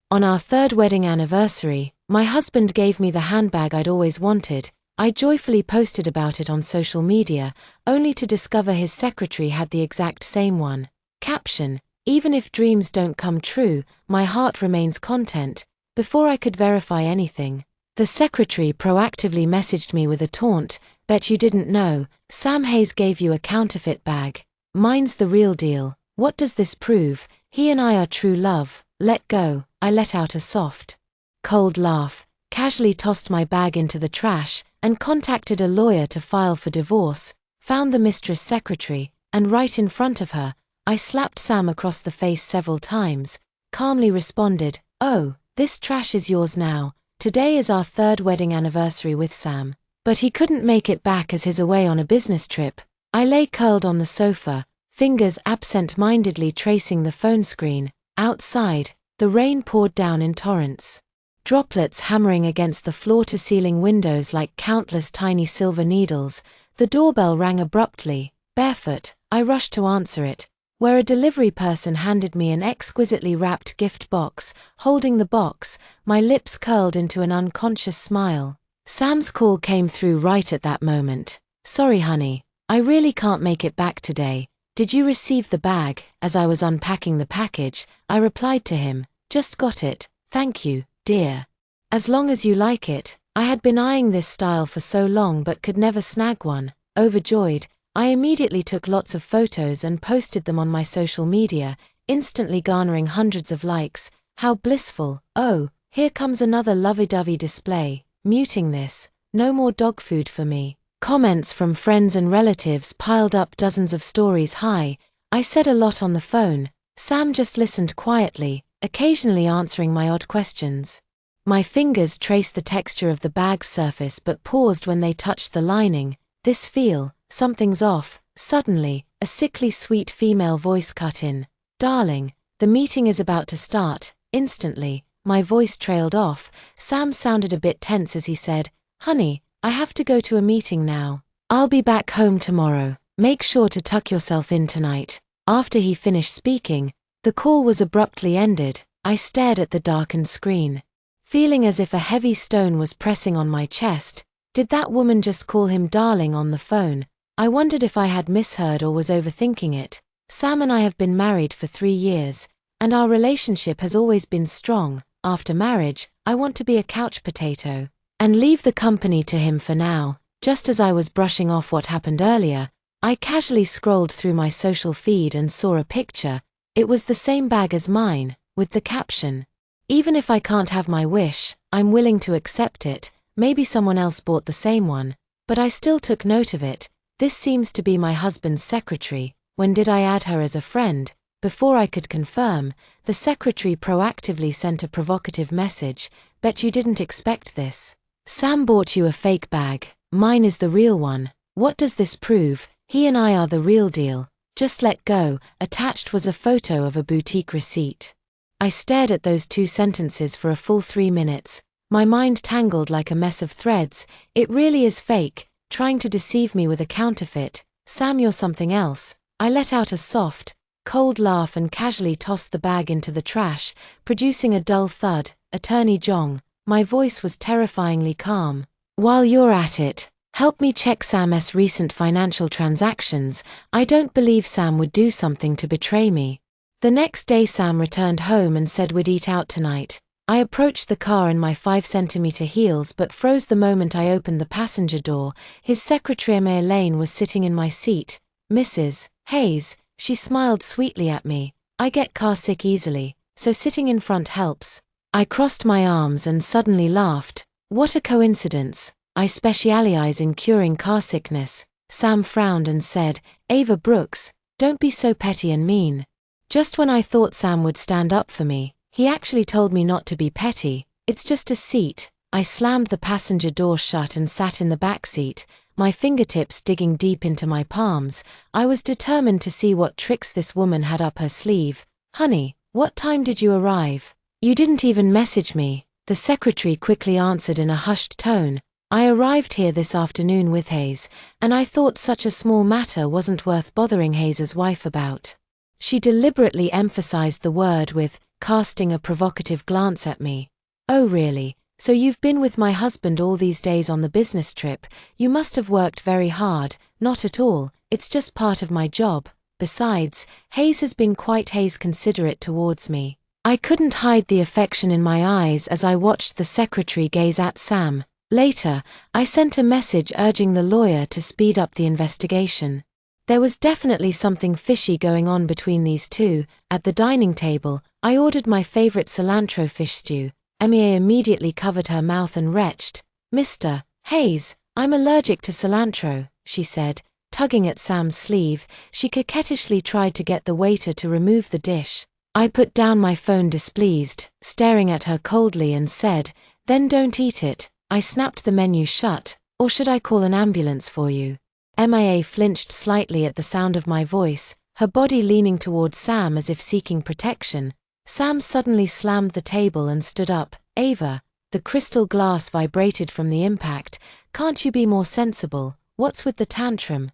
On our third wedding anniversary, my husband gave me the handbag I'd always wanted. I joyfully posted about it on social media, only to discover his secretary had the exact same one. Caption: even if dreams don't come true, my heart remains content. Before I could verify anything, the secretary proactively messaged me with a taunt: bet you didn't know, Sam Hayes gave you a counterfeit bag. Mine's the real deal. What does this prove? He and I are true love. Let go. I let out a soft, cold laugh, casually tossed my bag into the trash, and contacted a lawyer to file for divorce, found the mistress secretary, and right in front of her, I slapped Sam across the face several times, calmly responded, "Oh, this trash is yours now. Today is our third wedding anniversary with Sam." But he couldn't make it back as he's away on a business trip. I lay curled on the sofa, fingers absent-mindedly tracing the phone screen. Outside, the rain poured down in torrents, droplets hammering against the floor-to-ceiling windows like countless tiny silver needles. The doorbell rang abruptly. Barefoot, I rushed to answer it, where a delivery person handed me an exquisitely wrapped gift box. Holding the box, my lips curled into an unconscious smile. Sam's call came through right at that moment. "Sorry honey, I really can't make it back today. Did you receive the bag?" As I was unpacking the package, I replied to him, "Just got it, thank you, dear. As long as you like it." I had been eyeing this style for so long but could never snag one. Overjoyed, I immediately took lots of photos and posted them on my social media, instantly garnering hundreds of likes. How blissful. "Oh, here comes another lovey-dovey display. Muting this. No more dog food for me." Comments from friends and relatives piled up, dozens of stories high. I said a lot on the phone. Sam just listened quietly, occasionally answering my odd questions. My fingers traced the texture of the bag's surface but paused when they touched the lining. "This feel, something's off." Suddenly, a sickly sweet female voice cut in. "Darling, the meeting is about to start." Instantly, my voice trailed off. Sam sounded a bit tense as he said, "Honey, I have to go to a meeting now. I'll be back home tomorrow. Make sure to tuck yourself in tonight." After he finished speaking, the call was abruptly ended. I stared at the darkened screen, feeling as if a heavy stone was pressing on my chest. Did that woman just call him darling on the phone? I wondered if I had misheard or was overthinking it. Sam and I have been married for 3 years, and our relationship has always been strong. After marriage, I want to be a couch potato and leave the company to him for now. Just as I was brushing off what happened earlier, I casually scrolled through my social feed and saw a picture. It was the same bag as mine, with the caption, "Even if I can't have my wish, I'm willing to accept it." Maybe someone else bought the same one, but I still took note of it. This seems to be my husband's secretary. When did I add her as a friend? Before I could confirm, the secretary proactively sent a provocative message. "Bet you didn't expect this. Sam bought you a fake bag. Mine is the real one. What does this prove? He and I are the real deal. Just let go." Attached was a photo of a boutique receipt. I stared at those 2 sentences for a full 3 minutes. My mind tangled like a mess of threads. It really is fake, trying to deceive me with a counterfeit. "Sam, you're something else." I let out a soft, cold laugh and casually tossed the bag into the trash, producing a dull thud. "Attorney Jong." My voice was terrifyingly calm. "While you're at it, help me check Sam's recent financial transactions. I don't believe Sam would do something to betray me." The next day Sam returned home and said we'd eat out tonight. I approached the car in my 5-centimeter heels but froze the moment I opened the passenger door. His secretary Elaine was sitting in my seat. "Mrs. Hayes," she smiled sweetly at me. "I get car sick easily, so sitting in front helps." I crossed my arms and suddenly laughed. What a coincidence. I specialize in curing car sickness. Sam frowned and said, "Ava Brooks, don't be so petty and mean." Just when I thought Sam would stand up for me, he actually told me not to be petty. "It's just a seat." I slammed the passenger door shut and sat in the back seat, my fingertips digging deep into my palms. I was determined to see what tricks this woman had up her sleeve. "Honey, what time did you arrive? You didn't even message me." The secretary quickly answered in a hushed tone, "I arrived here this afternoon with Hayes, and I thought such a small matter wasn't worth bothering Hayes's wife about." She deliberately emphasized the word with casting a provocative glance at me. "Oh really? So you've been with my husband all these days on the business trip? You must have worked very hard." "Not at all, it's just part of my job. Besides, Hayes has been quite considerate towards me." I couldn't hide the affection in my eyes as I watched the secretary gaze at Sam. Later, I sent a message urging the lawyer to speed up the investigation. There was definitely something fishy going on between these two. At the dining table, I ordered my favorite cilantro fish stew. Emma immediately covered her mouth and retched. "Mr. Hayes, I'm allergic to cilantro," she said. Tugging at Sam's sleeve, she coquettishly tried to get the waiter to remove the dish. I put down my phone displeased, staring at her coldly, and said, "Then don't eat it." I snapped the menu shut. "Or should I call an ambulance for you?" Mia flinched slightly at the sound of my voice, her body leaning towards Sam as if seeking protection. Sam suddenly slammed the table and stood up. "Ava," the crystal glass vibrated from the impact, "can't you be more sensible? What's with the tantrum?"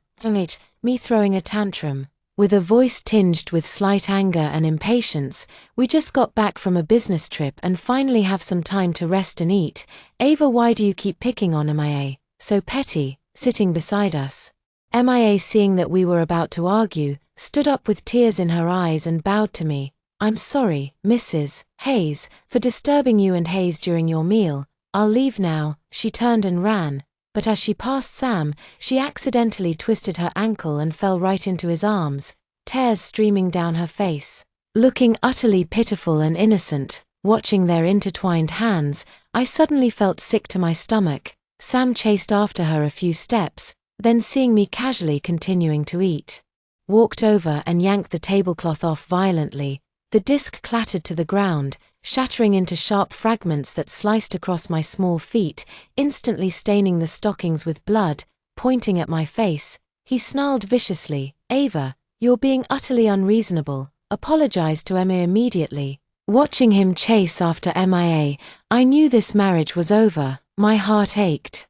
Me throwing a tantrum? With a voice tinged with slight anger and impatience, "We just got back from a business trip and finally have some time to rest and eat. Ava, why do you keep picking on Mia? So petty." Sitting beside us, Mia, seeing that we were about to argue, stood up with tears in her eyes and bowed to me. "I'm sorry, Mrs. Hayes, for disturbing you and Hayes during your meal. I'll leave now." She turned and ran. But as she passed Sam, she accidentally twisted her ankle and fell right into his arms, tears streaming down her face. Looking utterly pitiful and innocent, watching their intertwined hands, I suddenly felt sick to my stomach. Sam chased after her a few steps, then seeing me casually continuing to eat, walked over and yanked the tablecloth off violently. The disc clattered to the ground, shattering into sharp fragments that sliced across my small feet, instantly staining the stockings with blood. Pointing at my face, he snarled viciously, "Ava, you're being utterly unreasonable. Apologize to Emma immediately." Watching him chase after Mia, I knew this marriage was over. My heart ached.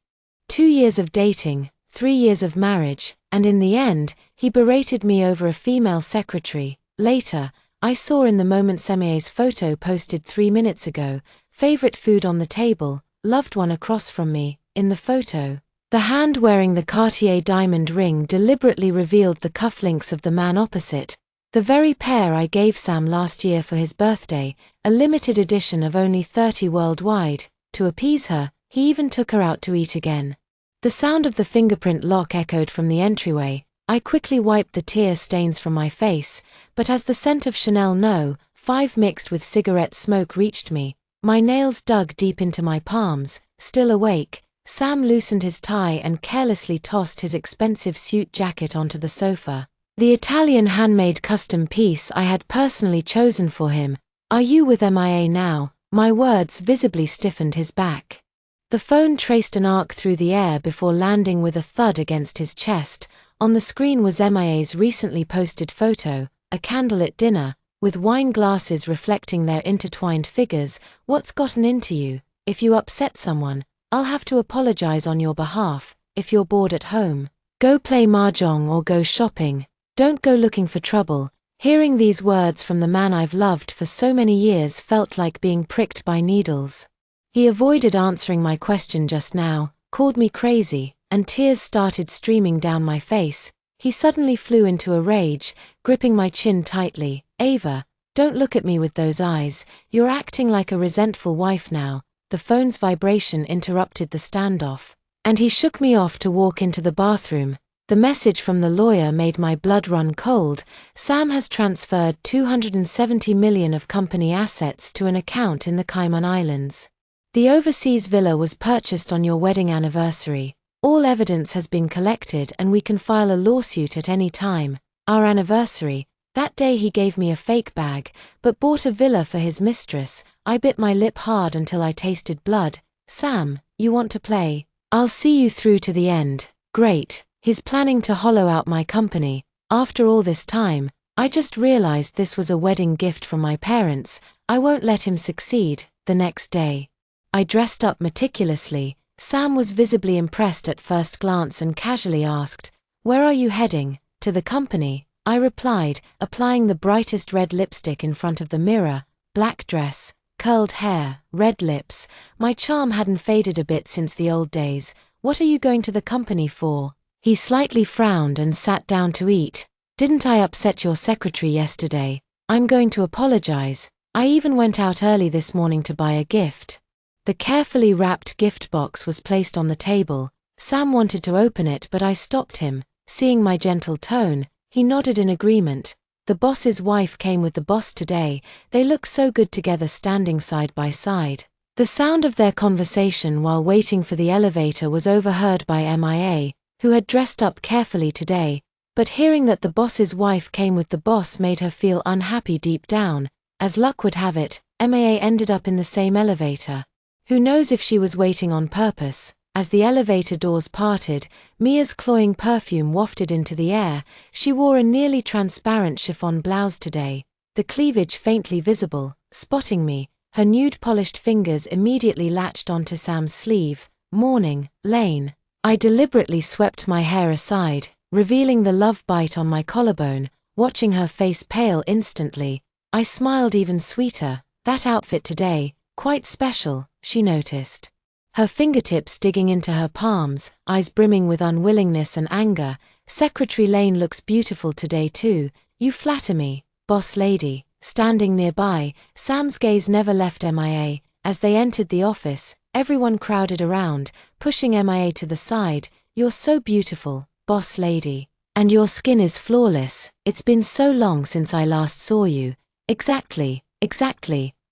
2 years of dating, 3 years of marriage, and in the end, he berated me over a female secretary. Later, I saw in the moment Semia's photo posted 3 minutes ago, favorite food on the table, loved one across from me. In the photo, the hand wearing the Cartier diamond ring deliberately revealed the cufflinks of the man opposite, the very pair I gave Sam last year for his birthday, a limited edition of only 30 worldwide. To appease her, he even took her out to eat again. The sound of the fingerprint lock echoed from the entryway. I quickly wiped the tear stains from my face, but as the scent of Chanel No. 5 mixed with cigarette smoke reached me, my nails dug deep into my palms. Still awake, Sam loosened his tie and carelessly tossed his expensive suit jacket onto the sofa. The Italian handmade custom piece I had personally chosen for him. "Are you with Mia now?" My words visibly stiffened his back. The phone traced an arc through the air before landing with a thud against his chest. On the screen was Mia's recently posted photo, a candlelit dinner, with wine glasses reflecting their intertwined figures. "What's gotten into you? If you upset someone, I'll have to apologize on your behalf. If you're bored at home, go play mahjong or go shopping. Don't go looking for trouble." Hearing these words from the man I've loved for so many years felt like being pricked by needles. He avoided answering my question just now, called me crazy, and tears started streaming down my face. He suddenly flew into a rage, gripping my chin tightly. "Ava, don't look at me with those eyes. You're acting like a resentful wife now." The phone's vibration interrupted the standoff, and he shook me off to walk into the bathroom. The message from the lawyer made my blood run cold. "Sam has transferred $270 million of company assets to an account in the Cayman Islands. The overseas villa was purchased on your wedding anniversary. All evidence has been collected and we can file a lawsuit at any time. Our anniversary, that day he gave me a fake bag, but bought a villa for his mistress." I bit my lip hard until I tasted blood. "Sam, you want to play? I'll see you through to the end." Great. He's planning to hollow out my company. After all this time, I just realized this was a wedding gift from my parents. I won't let him succeed. The next day, I dressed up meticulously. Sam was visibly impressed at first glance and casually asked, "Where are you heading?" "To the company," I replied, applying the brightest red lipstick in front of the mirror. black dress, curled hair, red lips. My charm hadn't faded a bit since the old days. What are you going to the company for? He slightly frowned and sat down to eat. Didn't I upset your secretary yesterday? I'm going to apologize. I even went out early this morning to buy a gift. The carefully wrapped gift box was placed on the table. Sam wanted to open it, but I stopped him. Seeing my gentle tone, he nodded in agreement. The boss's wife came with the boss today. They look so good together standing side by side. The sound of their conversation while waiting for the elevator was overheard by MIA, who had dressed up carefully today, but hearing that the boss's wife came with the boss made her feel unhappy deep down. As luck would have it, MIA ended up in the same elevator. Who knows if she was waiting on purpose? As the elevator doors parted, Mia's cloying perfume wafted into the air. She wore a nearly transparent chiffon blouse today, the cleavage faintly visible. Spotting me, her nude polished fingers immediately latched onto Sam's sleeve. Morning, Lane. I deliberately swept my hair aside, revealing the love bite on my collarbone. Watching her face pale instantly, I smiled even sweeter. That outfit today, quite special, she noticed. Her fingertips digging into her palms, eyes brimming with unwillingness and anger. Secretary Lane looks beautiful today too. You flatter me, boss lady. Standing nearby, Sam's gaze never left MIA. As they entered the office, everyone crowded around, pushing MIA to the side. You're so beautiful, boss lady. And your skin is flawless. It's been so long since I last saw you. Exactly.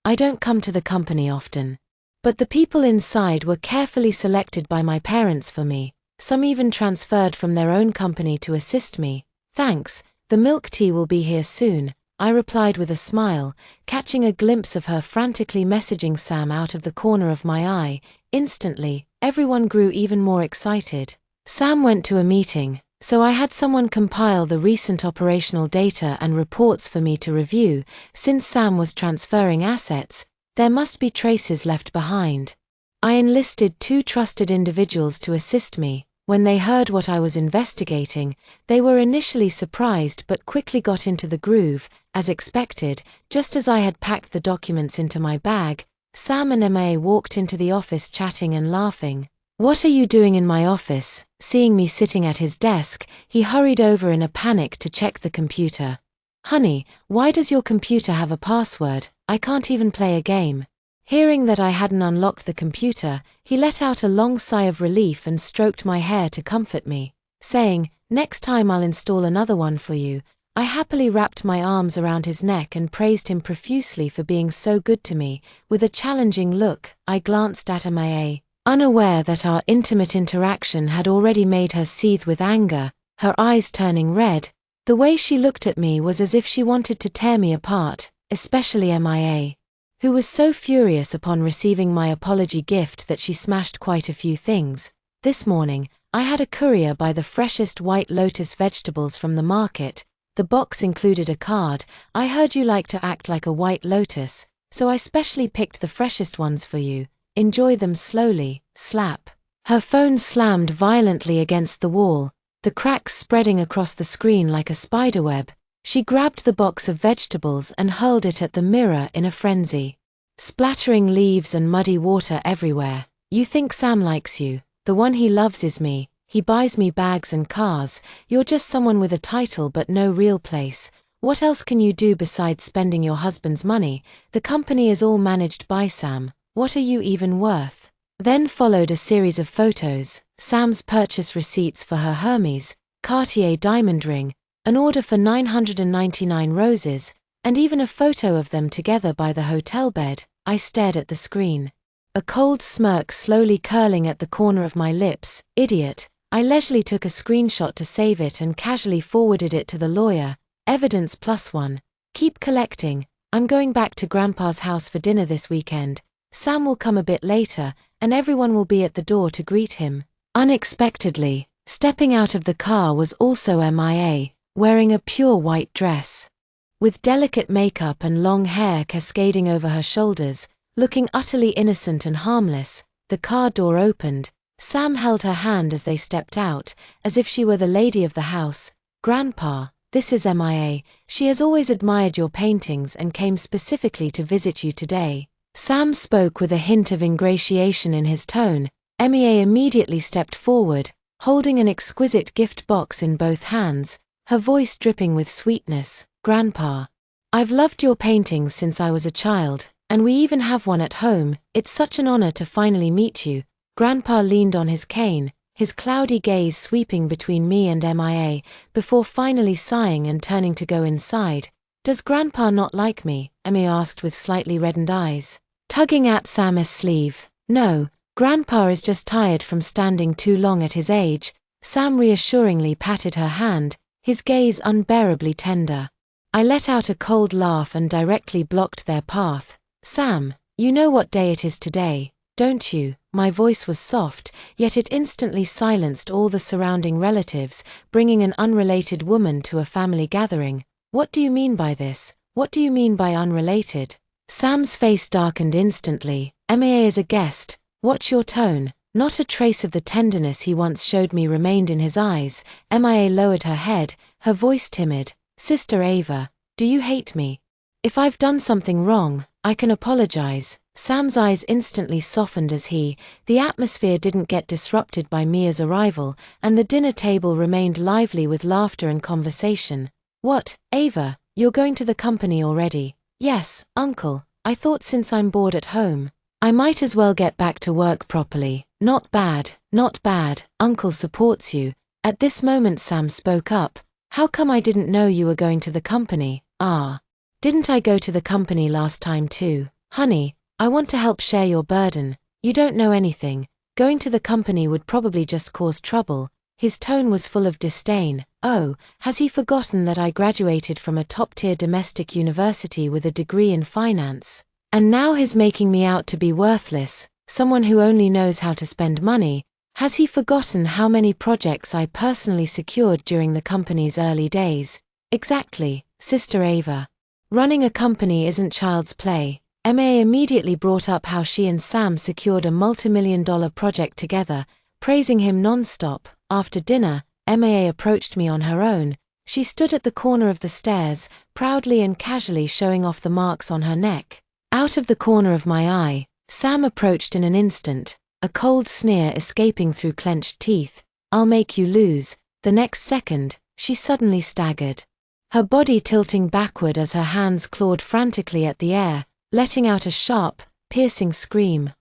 I don't come to the company often. But the people inside were carefully selected by my parents for me. Some even transferred from their own company to assist me. Thanks, the milk tea will be here soon, I replied with a smile, catching a glimpse of her frantically messaging Sam out of the corner of my eye. Instantly, everyone grew even more excited. Sam went to a meeting, so I had someone compile the recent operational data and reports for me to review. Since Sam was transferring assets, there must be traces left behind. I enlisted 2 trusted individuals to assist me. When they heard what I was investigating, they were initially surprised but quickly got into the groove. As expected, just as I had packed the documents into my bag, Sam and MA walked into the office chatting and laughing. What are you doing in my office? Seeing me sitting at his desk, he hurried over in a panic to check the computer. Honey, why does your computer have a password? I can't even play a game. Hearing that I hadn't unlocked the computer, he let out a long sigh of relief and stroked my hair to comfort me, saying, next time I'll install another one for you. I happily wrapped my arms around his neck and praised him profusely for being so good to me. With a challenging look, I glanced at MIA, unaware that our intimate interaction had already made her seethe with anger, her eyes turning red. The way she looked at me was as if she wanted to tear me apart, especially MIA, who was so furious upon receiving my apology gift that she smashed quite a few things. This morning, I had a courier buy the freshest white lotus vegetables from the market. The box included a card. I heard you like to act like a white lotus, so I specially picked the freshest ones for you. Enjoy them slowly. Slap. Her phone slammed violently against the wall, the cracks spreading across the screen like a spiderweb. She grabbed the box of vegetables and hurled it at the mirror in a frenzy, splattering leaves and muddy water everywhere. You think Sam likes you? The one he loves is me. He buys me bags and cars. You're just someone with a title but no real place. What else can you do besides spending your husband's money? The company is all managed by Sam. What are you even worth? Then followed a series of photos, Sam's purchase receipts for her Hermes, Cartier diamond ring, an order for 999 roses, and even a photo of them together by the hotel bed. I stared at the screen, a cold smirk slowly curling at the corner of my lips. Idiot. I leisurely took a screenshot to save it and casually forwarded it to the lawyer. Evidence +1. Keep collecting. I'm going back to Grandpa's house for dinner this weekend. Sam will come a bit later, and everyone will be at the door to greet him. Unexpectedly, stepping out of the car was also MIA, wearing a pure white dress, with delicate makeup and long hair cascading over her shoulders, looking utterly innocent and harmless. The car door opened. Sam held her hand as they stepped out, as if she were the lady of the house. Grandpa, this is MIA. She has always admired your paintings and came specifically to visit you today. Sam spoke with a hint of ingratiation in his tone. MIA immediately stepped forward, holding an exquisite gift box in both hands, her voice dripping with sweetness. Grandpa, I've loved your paintings since I was a child, and we even have one at home. It's such an honor to finally meet you. Grandpa leaned on his cane, his cloudy gaze sweeping between me and MIA, before finally sighing and turning to go inside. Does Grandpa not like me? MIA asked with slightly reddened eyes, tugging at Sam's sleeve. No, Grandpa is just tired from standing too long at his age. Sam reassuringly patted her hand, his gaze unbearably tender. I let out a cold laugh and directly blocked their path. Sam, you know what day it is today, don't you? My voice was soft, yet it instantly silenced all the surrounding relatives, bringing an unrelated woman to a family gathering. What do you mean by this? What do you mean by unrelated? Sam's face darkened instantly. MIA is a guest. Watch your tone. Not a trace of the tenderness he once showed me remained in his eyes. MIA lowered her head, her voice timid. Sister Ava, do you hate me? If I've done something wrong, I can apologize. Sam's eyes instantly softened as the atmosphere didn't get disrupted by Mia's arrival, and the dinner table remained lively with laughter and conversation. What, Ava, you're going to the company already? Yes, Uncle, I thought since I'm bored at home, I might as well get back to work properly. Not bad, not bad, Uncle supports you. At this moment Sam spoke up. How come I didn't know you were going to the company? Didn't I go to the company last time too? Honey, I want to help share your burden. You don't know anything. Going to the company would probably just cause trouble. His tone was full of disdain. Oh, has he forgotten that I graduated from a top-tier domestic university with a degree in finance? And now he's making me out to be worthless, someone who only knows how to spend money. Has he forgotten how many projects I personally secured during the company's early days? Exactly, Sister Ava. Running a company isn't child's play. MIA immediately brought up how she and Sam secured a multi-million-dollar project together, praising him non-stop. After dinner, MIA approached me on her own. She stood at the corner of the stairs, proudly and casually showing off the marks on her neck. Out of the corner of my eye, Sam approached in an instant, a cold sneer escaping through clenched teeth. I'll make you lose. The next second, she suddenly staggered, her body tilting backward as her hands clawed frantically at the air, letting out a sharp, piercing scream.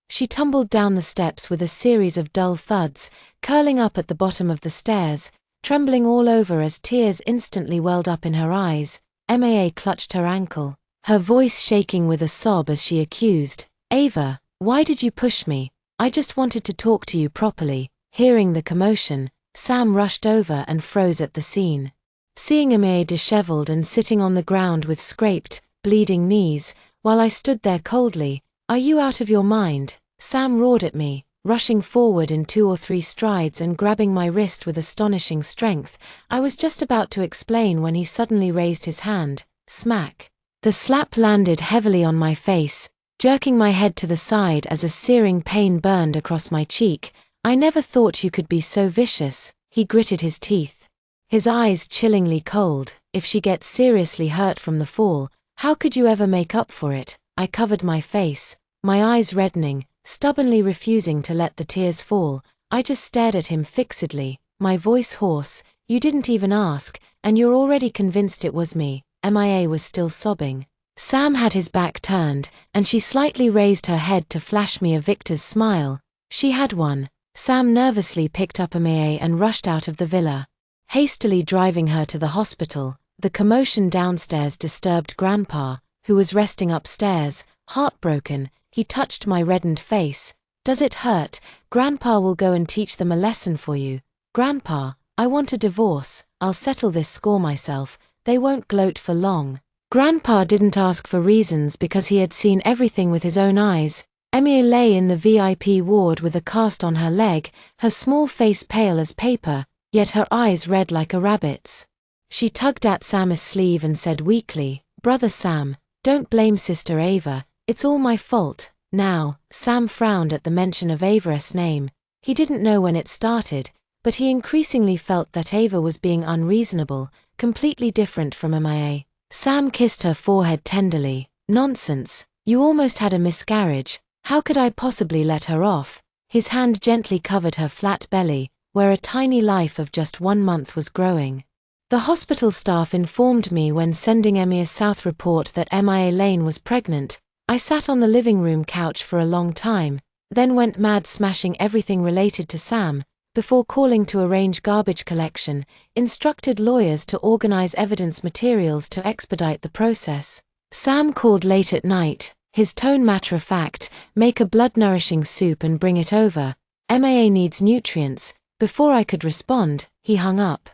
She tumbled down the steps with a series of dull thuds, curling up at the bottom of the stairs, trembling all over as tears instantly welled up in her eyes. MIA clutched her ankle, her voice shaking with a sob as she accused, Ava, why did you push me? I just wanted to talk to you properly. Hearing the commotion, Sam rushed over and froze at the scene. Seeing MIA disheveled and sitting on the ground with scraped, bleeding knees, while I stood there coldly, are you out of your mind? Sam roared at me, rushing forward in 2 or 3 strides and grabbing my wrist with astonishing strength. I was just about to explain when he suddenly raised his hand. Smack. The slap landed heavily on my face, jerking my head to the side as a searing pain burned across my cheek. I never thought you could be so vicious. He gritted his teeth, his eyes chillingly cold. If she gets seriously hurt from the fall, how could you ever make up for it? I covered my face, my eyes reddening, stubbornly refusing to let the tears fall. I just stared at him fixedly, my voice hoarse. You didn't even ask, and you're already convinced it was me. MIA was still sobbing. Sam had his back turned, and she slightly raised her head to flash me a victor's smile. She had one. Sam nervously picked up MIA and rushed out of the villa, hastily driving her to the hospital. The commotion downstairs disturbed Grandpa, who was resting upstairs, heartbroken. He touched my reddened face. Does it hurt? Grandpa will go and teach them a lesson for you. Grandpa, I want a divorce. I'll settle this score myself. They won't gloat for long. Grandpa didn't ask for reasons because he had seen everything with his own eyes. MIA lay in the VIP ward with a cast on her leg, her small face pale as paper, yet her eyes red like a rabbit's. She tugged at Sam's sleeve and said weakly, Brother Sam, don't blame Sister Ava, it's all my fault. Now, Sam frowned at the mention of Ava's name. He didn't know when it started, but he increasingly felt that Ava was being unreasonable. completely different from MIA. Sam kissed her forehead tenderly. Nonsense. You almost had a miscarriage. How could I possibly let her off? His hand gently covered her flat belly, where a tiny life of just 1 month was growing. The hospital staff informed me when sending Emia's South report that MIA Lane was pregnant. I sat on the living room couch for a long time, then went mad smashing everything related to Sam, before calling to arrange garbage collection, instructed lawyers to organize evidence materials to expedite the process. Sam called late at night, his tone matter-of-fact, make a blood-nourishing soup and bring it over. MIA needs nutrients. Before I could respond, he hung up.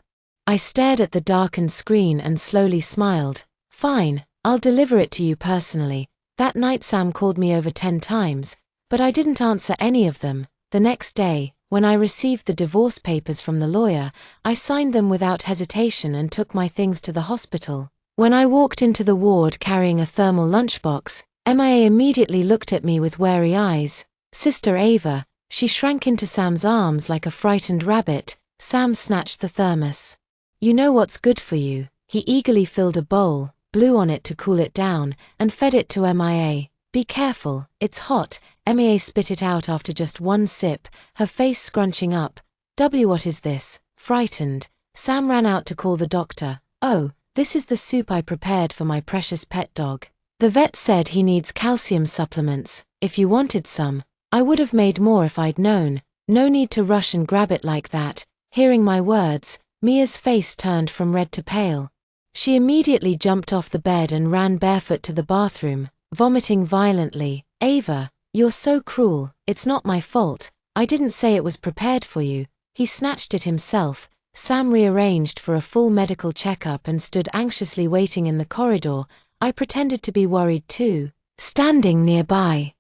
I stared at the darkened screen and slowly smiled. Fine, I'll deliver it to you personally. That night Sam called me over 10 times, but I didn't answer any of them. The next day, when I received the divorce papers from the lawyer, I signed them without hesitation and took my things to the hospital. When I walked into the ward carrying a thermal lunchbox, MIA immediately looked at me with wary eyes. Sister Ava. She shrank into Sam's arms like a frightened rabbit. Sam snatched the thermos. You know what's good for you. He eagerly filled a bowl, blew on it to cool it down, and fed it to MIA. Be careful, it's hot. MIA spit it out after just 1 sip, her face scrunching up. What is this? Frightened, Sam ran out to call the doctor. Oh, this is the soup I prepared for my precious pet dog. The vet said he needs calcium supplements. If you wanted some, I would have made more if I'd known. No need to rush and grab it like that. Hearing my words, Mia's face turned from red to pale. She immediately jumped off the bed and ran barefoot to the bathroom, vomiting violently. Ava, you're so cruel. It's not my fault. I didn't say it was prepared for you. He snatched it himself. Sam rearranged for a full medical checkup and stood anxiously waiting in the corridor. I pretended to be worried too, standing nearby.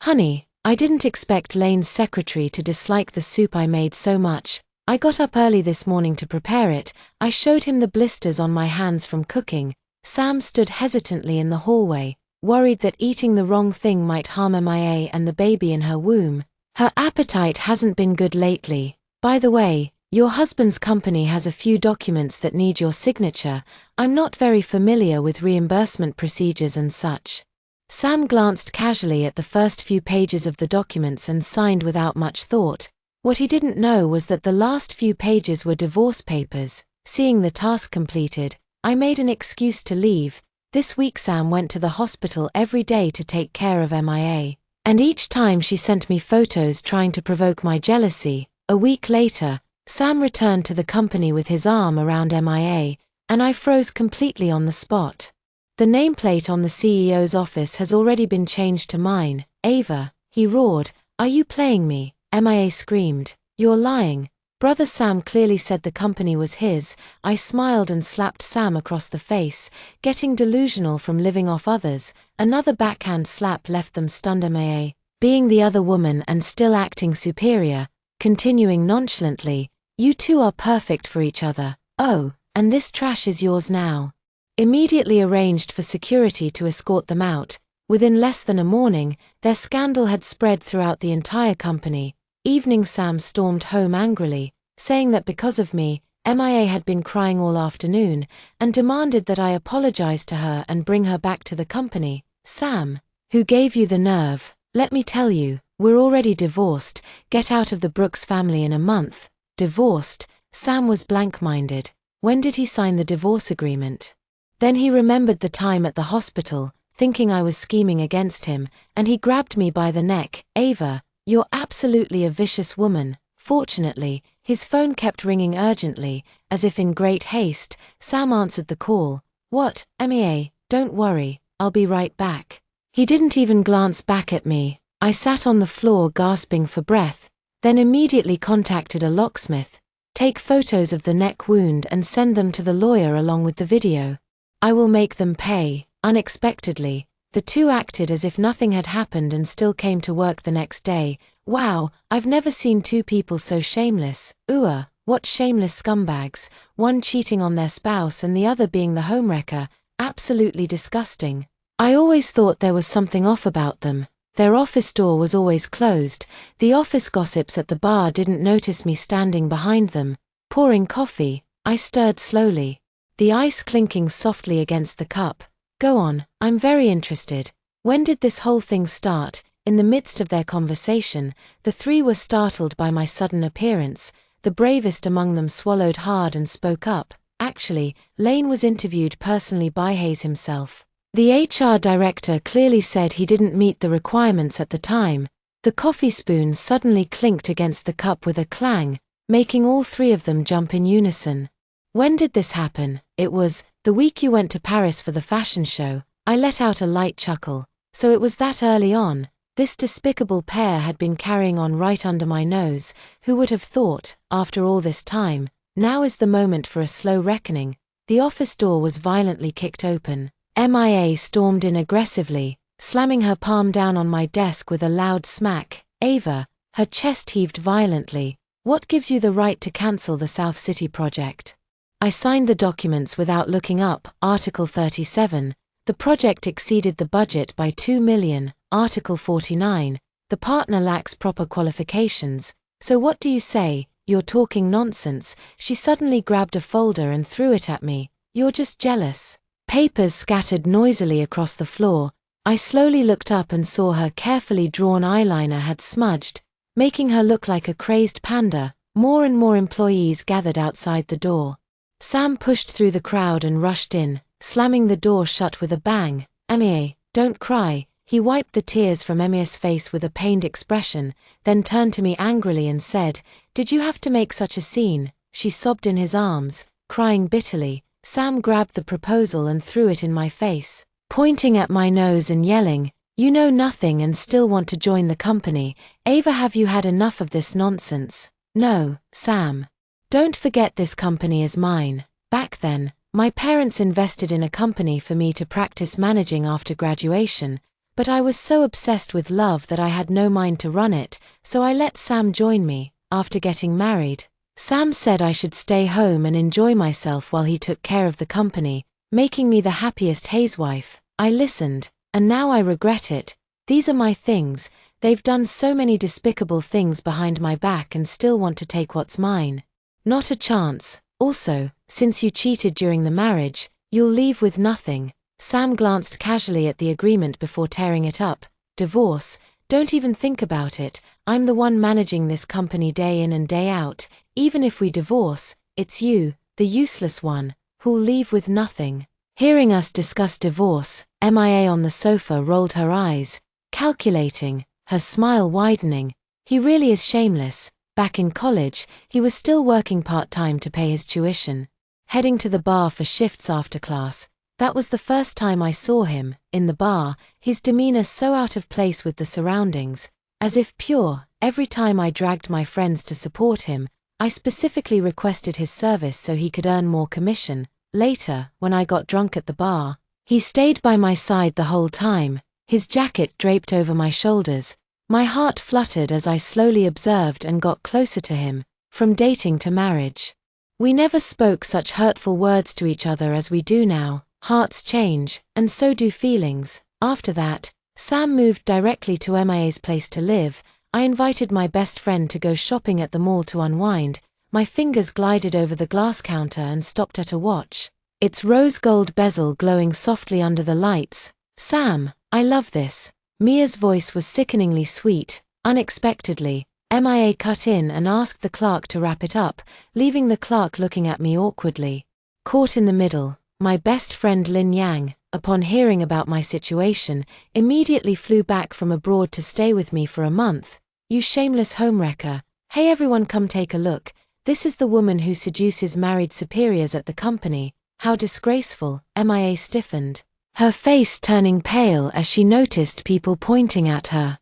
Honey, I didn't expect Lane's secretary to dislike the soup I made so much. I got up early this morning to prepare it. I showed him the blisters on my hands from cooking. Sam stood hesitantly in the hallway, worried that eating the wrong thing might harm MIA and the baby in her womb. Her appetite hasn't been good lately. By the way, your husband's company has a few documents that need your signature. I'm not very familiar with reimbursement procedures and such. Sam glanced casually at the first few pages of the documents and signed without much thought. What he didn't know was that the last few pages were divorce papers. Seeing the task completed, I made an excuse to leave. This week Sam went to the hospital every day to take care of MIA, and each time she sent me photos trying to provoke my jealousy. A week later, Sam returned to the company with his arm around MIA, and I froze completely on the spot. The nameplate on the CEO's office has already been changed to mine. Ava, he roared, are you playing me? MIA screamed, you're lying. Brother Sam clearly said the company was his. I smiled and slapped Sam across the face, getting delusional from living off others. Another backhand slap left them stunned. MIA, being the other woman and still acting superior, continuing nonchalantly, you two are perfect for each other. Oh, and this trash is yours now. Immediately arranged for security to escort them out. Within less than a morning, their scandal had spread throughout the entire company. Evening Sam stormed home angrily, saying that because of me, MIA had been crying all afternoon, and demanded that I apologize to her and bring her back to the company. Sam, who gave you the nerve? Let me tell you, we're already divorced. Get out of the Brooks family in a month. Divorced? Sam was blank-minded. When did he sign the divorce agreement? Then he remembered the time at the hospital, thinking I was scheming against him, and he grabbed me by the neck. Ava, you're absolutely a vicious woman. Fortunately, his phone kept ringing urgently. As if in great haste, Sam answered the call. What, MEA, don't worry, I'll be right back. He didn't even glance back at me. I sat on the floor gasping for breath, then immediately contacted a locksmith. Take photos of the neck wound and send them to the lawyer along with the video. I will make them pay. Unexpectedly, the two acted as if nothing had happened and still came to work the next day. Wow, I've never seen two people so shameless. What shameless scumbags, one cheating on their spouse and the other being the homewrecker. Absolutely disgusting. I always thought there was something off about them. Their office door was always closed. The office gossips at the bar didn't notice me standing behind them, pouring coffee. I stirred slowly. the ice clinking softly against the cup. Go on, I'm very interested. When did this whole thing start? In the midst of their conversation, the three were startled by my sudden appearance. The bravest among them swallowed hard and spoke up. Actually, Lane was interviewed personally by Hayes himself. The HR director clearly said he didn't meet the requirements at the time. The coffee spoon suddenly clinked against the cup with a clang, making all three of them jump in unison. When did this happen? It was the week you went to Paris for the fashion show. I let out a light chuckle. So it was that early on. This despicable pair had been carrying on right under my nose. Who would have thought, after all this time, now is the moment for a slow reckoning. The office door was violently kicked open. MIA stormed in aggressively, slamming her palm down on my desk with a loud smack. Ava, her chest heaved violently. What gives you the right to cancel the South City project? I signed the documents without looking up. Article 37. The project exceeded the budget by $2 million. Article 49. The partner lacks proper qualifications. So what do you say? You're talking nonsense. She suddenly grabbed a folder and threw it at me. You're just jealous. Papers scattered noisily across the floor. I slowly looked up and saw her carefully drawn eyeliner had smudged, making her look like a crazed panda. More and more employees gathered outside the door. Sam pushed through the crowd and rushed in, slamming the door shut with a bang. Emie, don't cry. He wiped the tears from Emia's face with a pained expression, then turned to me angrily and said, "Did you have to make such a scene?" She sobbed in his arms, crying bitterly. Sam grabbed the proposal and threw it in my face, pointing at my nose and yelling, "You know nothing and still want to join the company. Ava, have you had enough of this nonsense?" "No, Sam. Don't forget this company is mine. Back then, my parents invested in a company for me to practice managing after graduation, but I was so obsessed with love that I had no mind to run it, so I let Sam join me. After getting married, Sam said I should stay home and enjoy myself while he took care of the company, making me the happiest Hayes wife. I listened, and now I regret it. These are my things. They've done so many despicable things behind my back and still want to take what's mine. Not a chance. Also, since you cheated during the marriage, you'll leave with nothing." Sam glanced casually at the agreement before tearing it up. "Divorce? Don't even think about it. I'm the one managing this company day in and day out. Even if we divorce, it's you, the useless one, who'll leave with nothing." Hearing us discuss divorce, MIA on the sofa rolled her eyes, calculating, her smile widening. He really is shameless. Back in college, he was still working part-time to pay his tuition, heading to the bar for shifts after class. That was the first time I saw him, in the bar, his demeanor so out of place with the surroundings, as if pure. Every time I dragged my friends to support him, I specifically requested his service so he could earn more commission. Later, when I got drunk at the bar, he stayed by my side the whole time, his jacket draped over my shoulders. My heart fluttered as I slowly observed and got closer to him, from dating to marriage. We never spoke such hurtful words to each other as we do now. Hearts change, and so do feelings. After that, Sam moved directly to MIA's place to live. I invited my best friend to go shopping at the mall to unwind. My fingers glided over the glass counter and stopped at a watch, its rose gold bezel glowing softly under the lights. "Sam, I love this." Mia's voice was sickeningly sweet. Unexpectedly, MIA cut in and asked the clerk to wrap it up, leaving the clerk looking at me awkwardly. Caught in the middle, my best friend Lin Yang, upon hearing about my situation, immediately flew back from abroad to stay with me for a month. "You shameless homewrecker. Hey everyone, come take a look. This is the woman who seduces married superiors at the company. How disgraceful." MIA stiffened, her face turning pale as she noticed people pointing at her.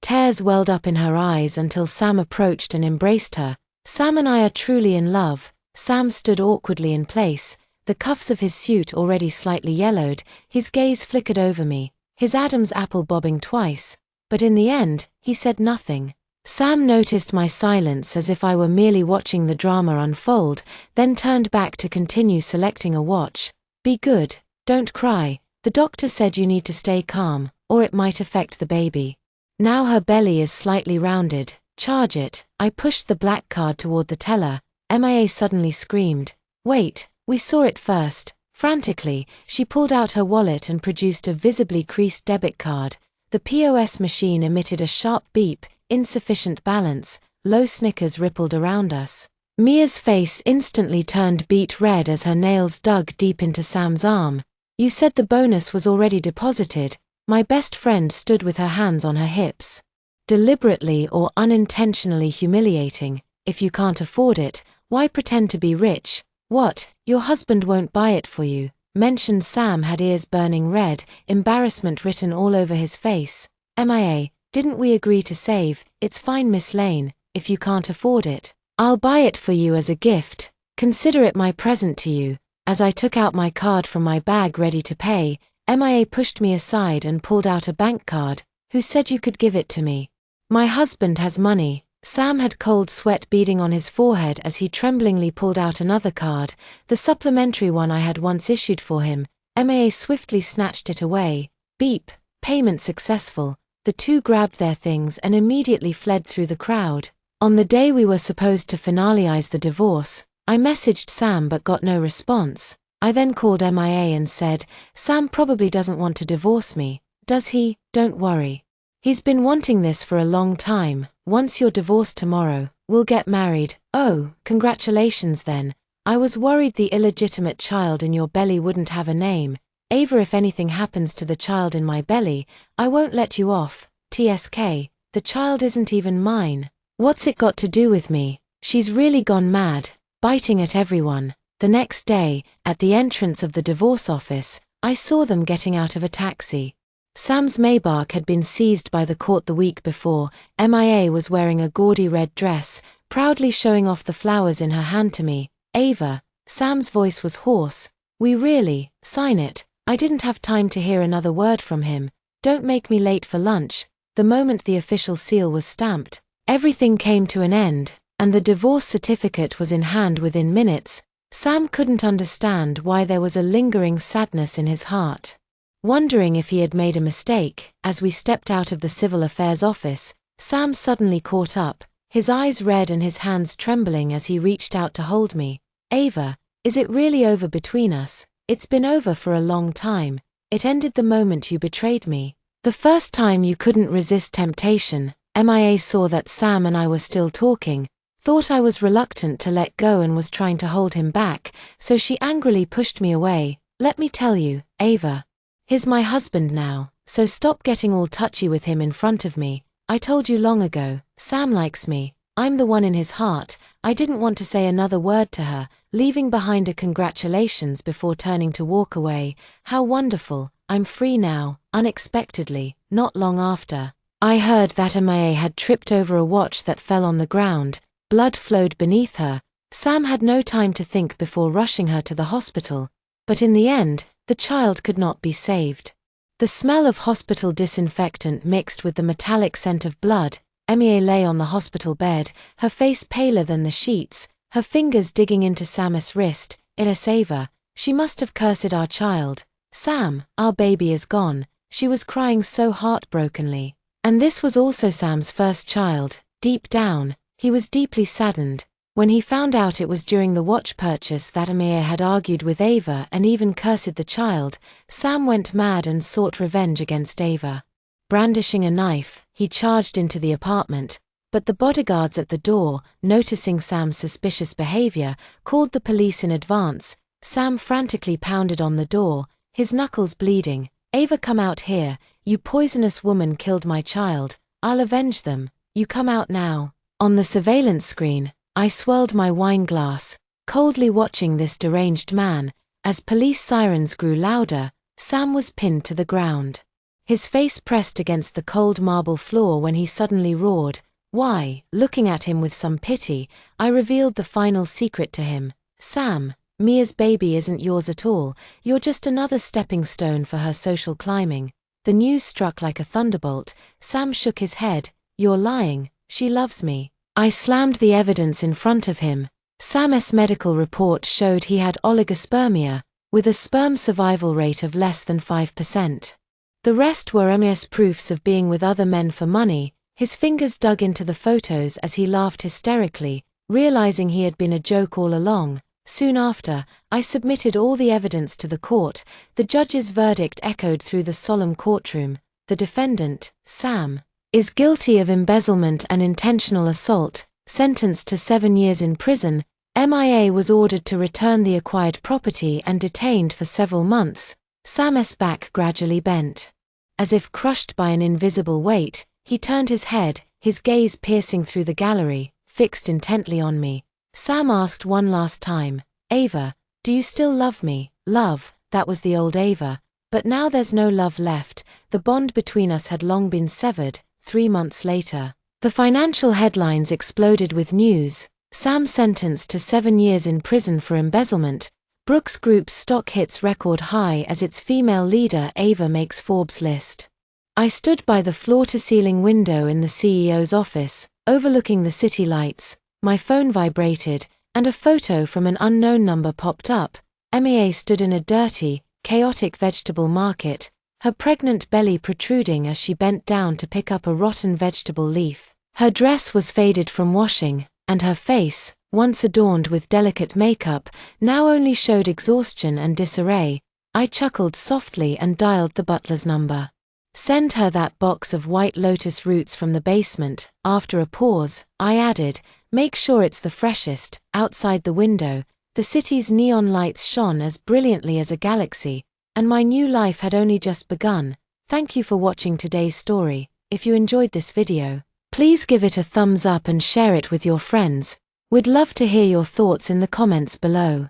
Tears welled up in her eyes until Sam approached and embraced her. "Sam and I are truly in love." Sam stood awkwardly in place, the cuffs of his suit already slightly yellowed. His gaze flickered over me, his Adam's apple bobbing twice, but in the end, he said nothing. Sam noticed my silence as if I were merely watching the drama unfold, then turned back to continue selecting a watch. "Be good, don't cry. The doctor said you need to stay calm, or it might affect the baby. Now her belly is slightly rounded. Charge it." I pushed the black card toward the teller. MIA suddenly screamed, "Wait, We saw it first. Frantically, she pulled out her wallet and produced a visibly creased debit card. The POS machine emitted a sharp beep. Insufficient balance. Low snickers rippled around us. Mia's face instantly turned beet red as her nails dug deep into Sam's arm. You said the bonus was already deposited. My best friend stood with her hands on her hips. Deliberately or unintentionally humiliating. If you can't afford it, why pretend to be rich? What, your husband won't buy it for you? Mentioned. Sam had ears burning red, embarrassment written all over his face. MIA, didn't we agree to save? It's fine, Miss Lane, if you can't afford it. I'll buy it for you as a gift. Consider it my present to you. As I took out my card from my bag ready to pay, MIA pushed me aside and pulled out a bank card. Who said you could give it to me? My husband has money. Sam had cold sweat beading on his forehead as he tremblingly pulled out another card, the supplementary one I had once issued for him. MIA swiftly snatched it away. Beep. Payment successful. The two grabbed their things and immediately fled through the crowd. On the day we were supposed to finalize the divorce, I messaged Sam but got no response. I then called MIA and said, Sam probably doesn't want to divorce me, does he? Don't worry. He's been wanting this for a long time. Once you're divorced tomorrow, we'll get married. Oh, congratulations then. I was worried the illegitimate child in your belly wouldn't have a name. Ava, if anything happens to the child in my belly, I won't let you off. TSK, the child isn't even mine. What's it got to do with me? She's really gone mad, biting at everyone. The next day, at the entrance of the divorce office, I saw them getting out of a taxi. Sam's Maybach had been seized by the court the week before. MIA was wearing a gaudy red dress, proudly showing off the flowers in her hand to me. Ava, Sam's voice was hoarse. We really, sign it. I didn't have time to hear another word from him. Don't make me late for lunch. The moment the official seal was stamped, everything came to an end, and the divorce certificate was in hand within minutes. Sam couldn't understand why there was a lingering sadness in his heart. Wondering if he had made a mistake, as we stepped out of the civil affairs office, Sam suddenly caught up, his eyes red and his hands trembling as he reached out to hold me. Ava, is it really over between us? It's been over for a long time. It ended the moment you betrayed me. The first time you couldn't resist temptation. MIA saw that Sam and I were still talking, thought I was reluctant to let go and was trying to hold him back, so she angrily pushed me away. Let me tell you, Ava. He's my husband now, so stop getting all touchy with him in front of me. I told you long ago, Sam likes me. I'm the one in his heart. I didn't want to say another word to her, leaving behind a congratulations before turning to walk away. How wonderful. I'm free now. Unexpectedly, not long after, I heard that MIA had tripped over a watch that fell on the ground. Blood flowed beneath her. Sam had no time to think before rushing her to the hospital. But in the end, the child could not be saved. The smell of hospital disinfectant mixed with the metallic scent of blood. MIA lay on the hospital bed, her face paler than the sheets, her fingers digging into Sam's wrist. Ava, she must have cursed our child. Sam, our baby is gone. She was crying so heartbrokenly. And this was also Sam's first child. Deep down, he was deeply saddened. When he found out it was during the watch purchase that MIA had argued with Ava and even cursed the child, Sam went mad and sought revenge against Ava. Brandishing a knife, he charged into the apartment, but the bodyguards at the door, noticing Sam's suspicious behavior, called the police in advance. Sam frantically pounded on the door, his knuckles bleeding. Ava, come out here. You poisonous woman killed my child. I'll avenge them. You come out now. On the surveillance screen, I swirled my wine glass, coldly watching this deranged man. As police sirens grew louder, Sam was pinned to the ground. His face pressed against the cold marble floor when he suddenly roared. Why? Looking at him with some pity, I revealed the final secret to him. Sam, Mia's baby isn't yours at all. You're just another stepping stone for her social climbing. The news struck like a thunderbolt. Sam shook his head. You're lying. She loves me. I slammed the evidence in front of him. Sam's medical report showed he had oligospermia, with a sperm survival rate of less than 5%. The rest were MIA's proofs of being with other men for money. His fingers dug into the photos as he laughed hysterically, realizing he had been a joke all along. Soon after, I submitted all the evidence to the court. The judge's verdict echoed through the solemn courtroom. The defendant, Sam, is guilty of embezzlement and intentional assault, sentenced to 7 years in prison. MIA was ordered to return the acquired property and detained for several months. Sam's back gradually bent. As if crushed by an invisible weight, he turned his head, his gaze piercing through the gallery, fixed intently on me. Sam asked one last time, "Ava, do you still love me?" Love, that was the old Ava. But now there's no love left. The bond between us had long been severed. 3 months later, the financial headlines exploded with news. Sam sentenced to 7 years in prison for embezzlement. Brooks Group's stock hits record high as its female leader Ava makes Forbes list. I stood by the floor-to-ceiling window in the CEO's office, overlooking the city lights. My phone vibrated, and a photo from an unknown number popped up. MEA stood in a dirty, chaotic vegetable market, her pregnant belly protruding as she bent down to pick up a rotten vegetable leaf. Her dress was faded from washing, and her face, once adorned with delicate makeup, now only showed exhaustion and disarray. I chuckled softly and dialed the butler's number. "Send her that box of white lotus roots from the basement." After a pause, I added, "Make sure it's the freshest." Outside the window, the city's neon lights shone as brilliantly as a galaxy, and my new life had only just begun. Thank you for watching today's story. If you enjoyed this video, please give it a thumbs up and share it with your friends. We'd love to hear your thoughts in the comments below.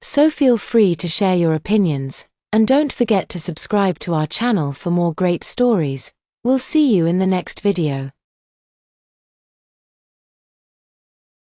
So feel free to share your opinions, and don't forget to subscribe to our channel for more great stories. We'll see you in the next video.